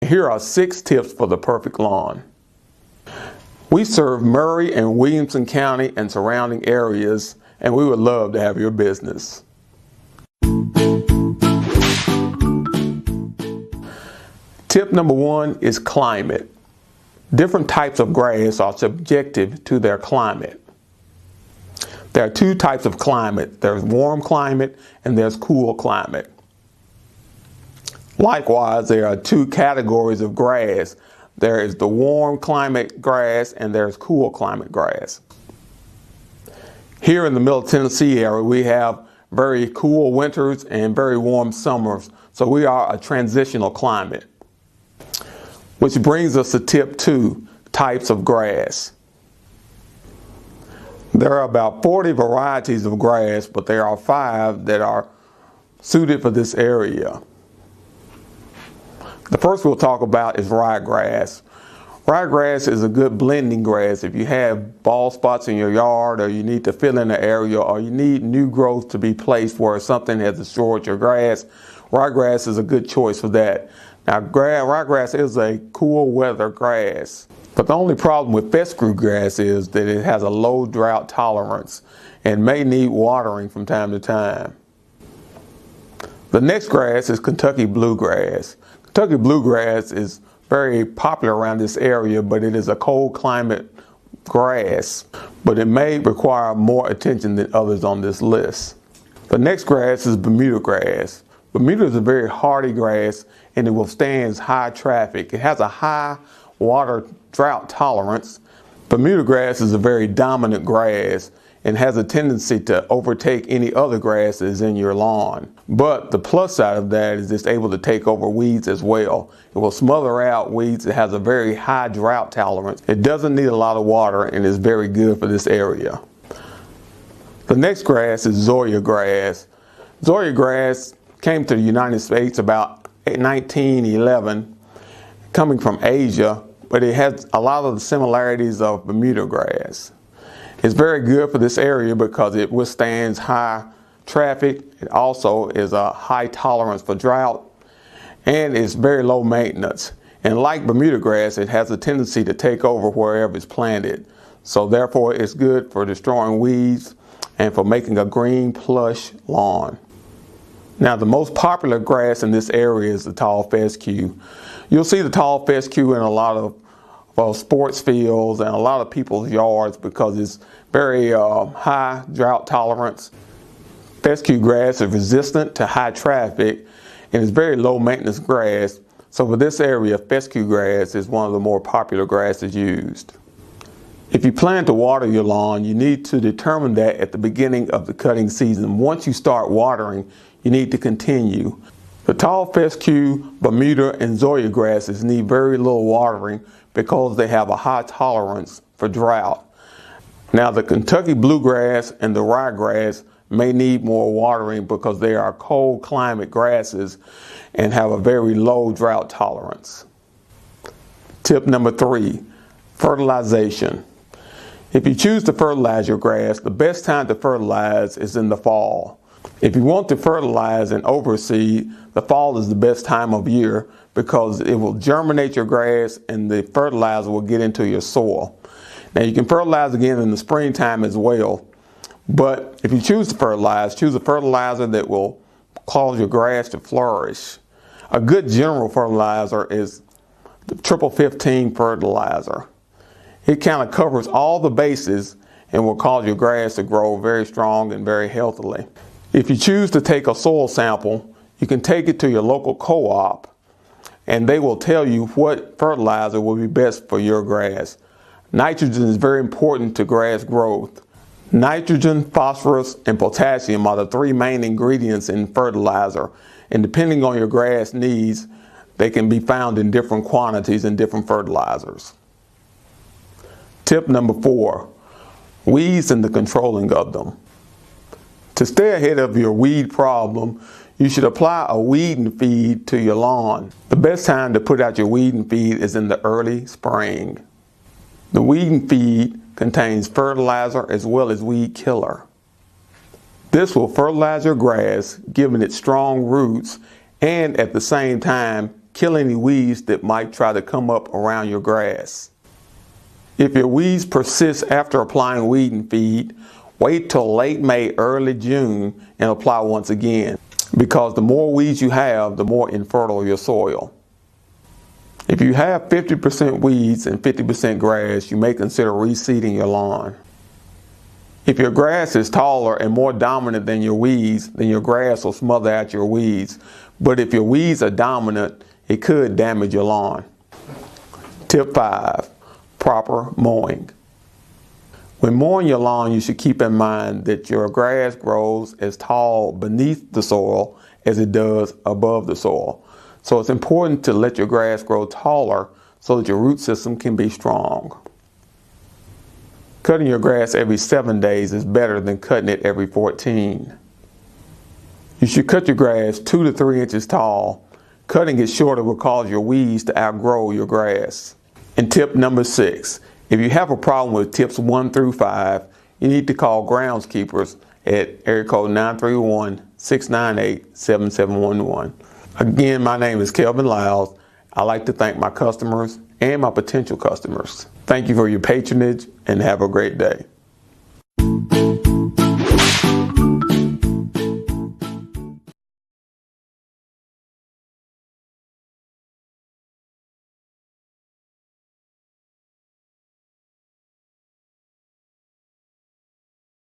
Here are 6 tips for the perfect lawn. We serve Maury and Williamson County and surrounding areas, and we would love to have your business. Tip number 1 is climate. Different types of grass are subjective to their climate. There are 2 types of climate. There's warm climate and there's cool climate. Likewise, there are 2 categories of grass. There is the warm climate grass and there's cool climate grass. Here in the Middle Tennessee area, we have very cool winters and very warm summers. So we are a transitional climate. Which brings us to tip 2, types of grass. There are about 40 varieties of grass, but there are 5 that are suited for this area. The first we'll talk about is ryegrass. Ryegrass is a good blending grass. If you have bald spots in your yard, or you need to fill in an area, or you need new growth to be placed where something has destroyed your grass, ryegrass is a good choice for that. Now, ryegrass is a cool weather grass, but the only problem with fescue grass is that it has a low drought tolerance and may need watering from time to time. The next grass is Kentucky bluegrass. Kentucky bluegrass is very popular around this area, but it is a cold climate grass, but it may require more attention than others on this list. The next grass is Bermuda grass. Bermuda is a very hardy grass and it withstands high traffic. It has a high water drought tolerance. Bermuda grass is a very dominant grass and has a tendency to overtake any other grasses in your lawn. But the plus side of that is it's able to take over weeds as well. It will smother out weeds. It has a very high drought tolerance. It doesn't need a lot of water and is very good for this area. The next grass is Zoysia grass. Zoysia grass came to the United States about 1911, coming from Asia, but it has a lot of the similarities of Bermuda grass. It's very good for this area because it withstands high traffic. It also is a high tolerance for drought and it's very low maintenance. And like Bermuda grass, it has a tendency to take over wherever it's planted. So therefore it's good for destroying weeds and for making a green plush lawn. Now the most popular grass in this area is the tall fescue. You'll see the tall fescue in a lot of sports fields and a lot of people's yards because it's very high drought tolerance. Fescue grass is resistant to high traffic and it's very low maintenance grass. So for this area, fescue grass is one of the more popular grasses used. If you plan to water your lawn, you need to determine that at the beginning of the cutting season. Once you start watering, you need to continue. The tall fescue, Bermuda, and Zoysia grasses need very little watering because they have a high tolerance for drought. Now the Kentucky bluegrass and the ryegrass may need more watering because they are cold climate grasses and have a very low drought tolerance. Tip number 3, fertilization. If you choose to fertilize your grass, the best time to fertilize is in the fall. If you want to fertilize and overseed, the fall is the best time of year because it will germinate your grass and the fertilizer will get into your soil. Now you can fertilize again in the springtime as well, but if you choose to fertilize, choose a fertilizer that will cause your grass to flourish. A good general fertilizer is the Triple 15 fertilizer. It kind of covers all the bases and will cause your grass to grow very strong and very healthily. If you choose to take a soil sample, you can take it to your local co-op and they will tell you what fertilizer will be best for your grass. Nitrogen is very important to grass growth. Nitrogen, phosphorus, and potassium are the 3 main ingredients in fertilizer, and depending on your grass needs, they can be found in different quantities in different fertilizers. Tip number 4, weeds and the controlling of them. To stay ahead of your weed problem, you should apply a weeding feed to your lawn. The best time to put out your weeding feed is in the early spring. The weeding feed contains fertilizer as well as weed killer. This will fertilize your grass, giving it strong roots, and at the same time kill any weeds that might try to come up around your grass. If your weeds persist after applying weeding feed, wait till late May, early June and apply once again, because the more weeds you have, the more infertile your soil. If you have 50% weeds and 50% grass, you may consider reseeding your lawn. If your grass is taller and more dominant than your weeds, then your grass will smother out your weeds. But if your weeds are dominant, it could damage your lawn. Tip 5, proper mowing. When mowing your lawn, you should keep in mind that your grass grows as tall beneath the soil as it does above the soil. So it's important to let your grass grow taller so that your root system can be strong. Cutting your grass every 7 days is better than cutting it every 14. You should cut your grass 2 to 3 inches tall. Cutting it shorter will cause your weeds to outgrow your grass. And tip number 6, if you have a problem with tips 1 through 5, you need to call groundskeepers at area code 931-698-7711. Again, my name is Kelvin Lyles. I'd like to thank my customers and my potential customers. Thank you for your patronage and have a great day.